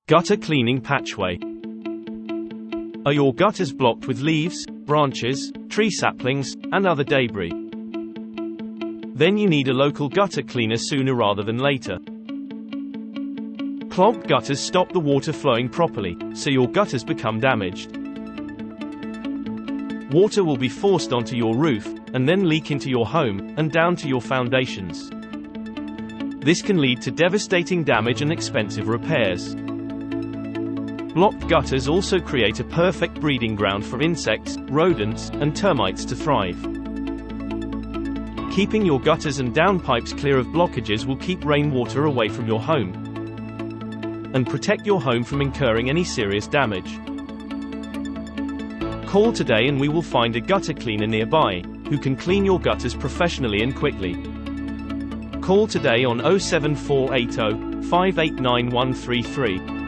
Gutter cleaning patchway. Are your gutters blocked with leaves, branches, tree saplings, and other debris? Then you need a local gutter cleaner sooner rather than later. Clogged gutters stop the water flowing properly, so your gutters become damaged. Water will be forced onto your roof, and then leak into your home, and down to your foundations. This can lead to devastating damage and expensive repairs. Blocked gutters also create a perfect breeding ground for insects, rodents, and termites to thrive. Keeping your gutters and downpipes clear of blockages will keep rainwater away from your home and protect your home from incurring any serious damage. Call today and we will find a gutter cleaner nearby, who can clean your gutters professionally and quickly. Call today on 07480 589133.